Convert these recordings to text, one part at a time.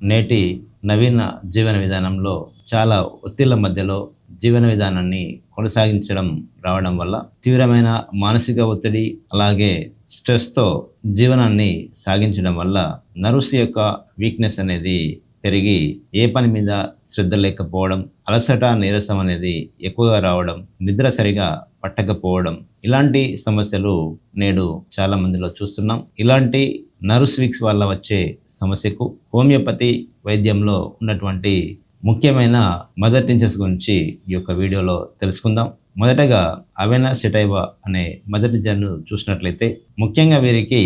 నేటి నవీన జీవన విధానంలో చాలా ఒత్తిళ్ల మధ్యలో జీవన విధానాన్ని కొనసాగించడం రావడం వల్ల తీవ్రమైన మానసిక ఒత్తిడి అలాగే స్ట్రెస్తో జీవనాన్ని సాగించడం వల్ల నర్వ్స్ యొక్క వీక్నెస్ అనేది పెరిగి ఏ పని మీద శ్రద్ధ లేకపోవడం, అలసట నీరసం అనేది ఎక్కువగా రావడం, నిద్ర సరిగా పట్టకపోవడం, ఇలాంటి సమస్యలు నేడు చాలా మందిలో చూస్తున్నాం. ఇలాంటి నర్వ్స్ వీక్స్ వల్ల వచ్చే సమస్యకు హోమియోపతి వైద్యంలో ఉన్నటువంటి ముఖ్యమైన మదర్ టించర్స్ గురించి ఈ యొక్క వీడియోలో తెలుసుకుందాం. మొదటగా అవెనా సెటైవా అనే మదర్ టించర్ను చూసినట్లయితే ముఖ్యంగా వీరికి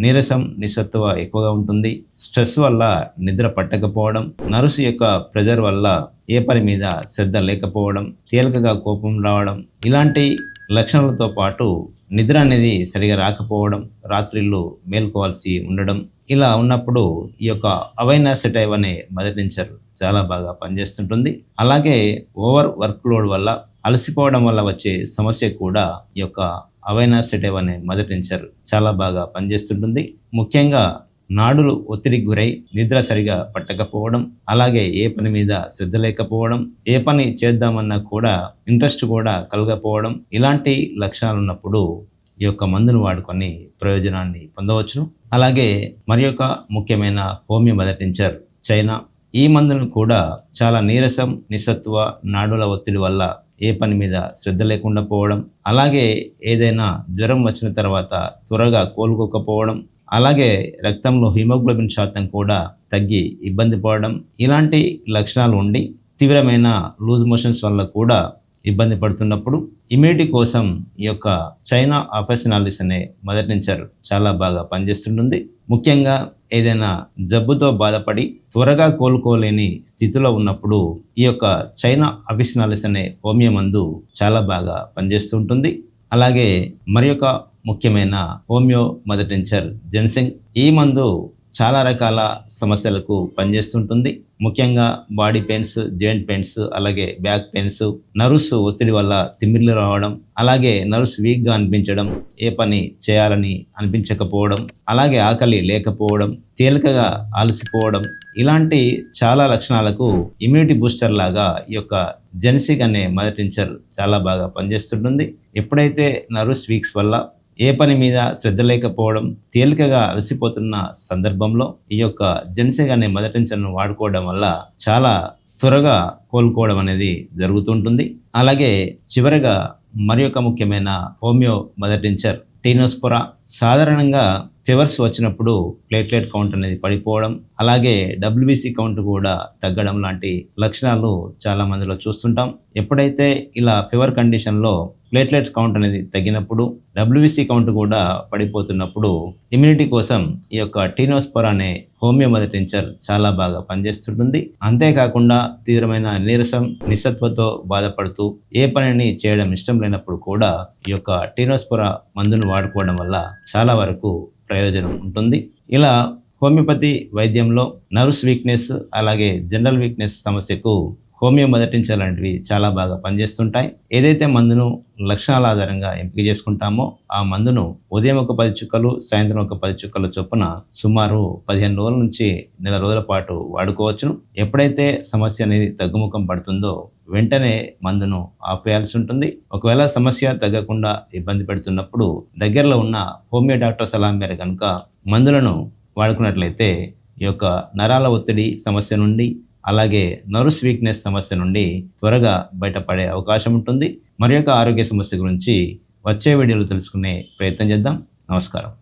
నీరసం, నిస్సత్తువ ఎక్కువగా ఉంటుంది. స్ట్రెస్ వల్ల నిద్ర పట్టకపోవడం, నర్వ్స్ యొక్క ప్రెజర్ వల్ల ఏ పని మీద శ్రద్ధ లేకపోవడం, తేలికగా కోపం రావడం, ఇలాంటి లక్షణాలతో పాటు నిద్ర అనేది సరిగా రాకపోవడం, రాత్రిళ్ళు మేల్కోవాల్సి ఉండడం, ఇలా ఉన్నప్పుడు ఈ యొక్క అవెనా సెటైవా అనే మదర్ టించర్ చాలా బాగా పనిచేస్తుంటుంది. అలాగే ఓవర్ వర్క్ లోడ్ వల్ల అలసిపోవడం వల్ల వచ్చే సమస్య కూడా ఈ యొక్క అవెనా సెటైవా అనే మదర్ టించర్ చాలా బాగా పనిచేస్తుంటుంది. ముఖ్యంగా నాడులు ఒత్తిడికి గురై నిద్ర సరిగా పట్టకపోవడం, అలాగే ఏ పని మీద శ్రద్ధ లేకపోవడం, ఏ పని చేద్దామన్నా కూడా ఇంట్రెస్ట్ కూడా కలగకపోవడం, ఇలాంటి లక్షణాలు ఉన్నప్పుడు ఈ యొక్క మందును వాడుకొని ప్రయోజనాన్ని పొందవచ్చును. అలాగే మరి యొక్క ముఖ్యమైన హోమియో మదర్ టించర్ చైనా. ఈ మందులను కూడా చాలా నీరసం, నిస్సత్తువ, నాడుల ఒత్తిడి వల్ల ఏ పని మీద శ్రద్ధ లేకుండా పోవడం, అలాగే ఏదైనా జ్వరం వచ్చిన తర్వాత త్వరగా కోలుకోకపోవడం, అలాగే రక్తంలో హిమోగ్లోబిన్ శాతం కూడా తగ్గి ఇబ్బంది పడడం, ఇలాంటి లక్షణాలు ఉండి తీవ్రమైన లూజ్ మోషన్స్ వల్ల కూడా ఇబ్బంది పడుతున్నప్పుడు ఇమ్యూనిటీ కోసం ఈ యొక్క చైనా ఆఫెసినాలిస్ అనే మదర్ టించర్ చాలా బాగా పనిచేస్తుంటుంది. ముఖ్యంగా ఏదైనా జబ్బుతో బాధపడి త్వరగా కోలుకోలేని స్థితిలో ఉన్నప్పుడు ఈ యొక్క చైనా ఆఫెసినాలిస్ అనే హోమియో మందు చాలా బాగా పనిచేస్తుంటుంది. అలాగే మరి యొక్క ముఖ్యమైన హోమియో మదర్ టించర్ జెన్సింగ్. ఈ మందు చాలా రకాల సమస్యలకు పనిచేస్తుంటుంది. ముఖ్యంగా బాడీ పెయిన్స్, జాయింట్ పెయిన్స్, అలాగే బ్యాక్ పెయిన్స్, నర్వ్స్ ఒత్తిడి వల్ల తిమ్మిర్లు రావడం, అలాగే నర్వ్స్ వీక్గా అనిపించడం, ఏ పని చేయాలని అనిపించకపోవడం, అలాగే ఆకలి లేకపోవడం, తేలికగా అలసిపోవడం, ఇలాంటి చాలా లక్షణాలకు ఇమ్యూనిటీ బూస్టర్ లాగా ఈ యొక్క జెన్సింగ్ అనే మదర్ టించర్ చాలా బాగా పనిచేస్తుంటుంది. ఎప్పుడైతే నర్వ్స్ వీక్స్ వల్ల ఏ పని మీద శ్రద్ధ లేకపోవడం, తేలికగా అలసిపోతున్న సందర్భంలో ఈ యొక్క జెన్సింగ్ అనే మదర్ టించర్ను వాడుకోవడం వల్ల చాలా త్వరగా కోలుకోవడం అనేది జరుగుతుంటుంది. అలాగే చివరగా మరి యొక్క ముఖ్యమైన హోమియో మదర్ టించర్ టీనోస్పోరా. సాధారణంగా ఫీవర్స్ వచ్చినప్పుడు ప్లేట్లెట్ కౌంట్ అనేది పడిపోవడం, అలాగే WBC కౌంట్ కూడా తగ్గడం లాంటి లక్షణాలు చాలా మందిలో చూస్తుంటాం. ఎప్పుడైతే ఇలా ఫీవర్ కండిషన్లో ప్లేట్లెట్ కౌంట్ అనేది తగ్గినప్పుడు, WBC కౌంట్ కూడా పడిపోతున్నప్పుడు ఇమ్యూనిటీ కోసం ఈ యొక్క టీనోస్పోరా అనే హోమియో మదర్ టించర్ చాలా బాగా పనిచేస్తుంటుంది. అంతేకాకుండా తీవ్రమైన నీరసం, నిస్సత్వతో బాధపడుతూ ఏ పనిని చేయడం ఇష్టం లేనప్పుడు కూడా ఈ యొక్క టీనోస్పోరా మందును వాడుకోవడం వల్ల చాలా వరకు ప్రయోజనం ఉంటుంది. ఇలా హోమియోపతి వైద్యంలో నర్వ్స్ వీక్నెస్ అలాగే జనరల్ వీక్నెస్ సమస్యకు హోమియో మదర్ టించర్ లాంటివి చాలా బాగా పనిచేస్తుంటాయి. ఏదైతే మందును లక్షణాల ఆధారంగా ఎంపిక చేసుకుంటామో ఆ మందును ఉదయం ఒక 10 చుక్కలు, సాయంత్రం ఒక 10 చుక్కల చొప్పున సుమారు 15 రోజుల నుంచి నెల రోజుల పాటు వాడుకోవచ్చును. ఎప్పుడైతే సమస్య అనేది తగ్గుముఖం పడుతుందో వెంటనే మందును ఆపేయాల్సి ఉంటుంది. ఒకవేళ సమస్య తగ్గకుండా ఇబ్బంది పెడుతున్నప్పుడు దగ్గరలో ఉన్న హోమియో డాక్టర్ సలహా మేర కనుక మందులను వాడుకున్నట్లయితే ఈ యొక్క నరాల ఒత్తిడి సమస్య నుండి, అలాగే నర్వ్స్ వీక్నెస్ సమస్య నుండి త్వరగా బయటపడే అవకాశం ఉంటుంది. మరి యొక్క ఆరోగ్య సమస్య గురించి వచ్చే వీడియోలో తెలుసుకునే ప్రయత్నం చేద్దాం. నమస్కారం.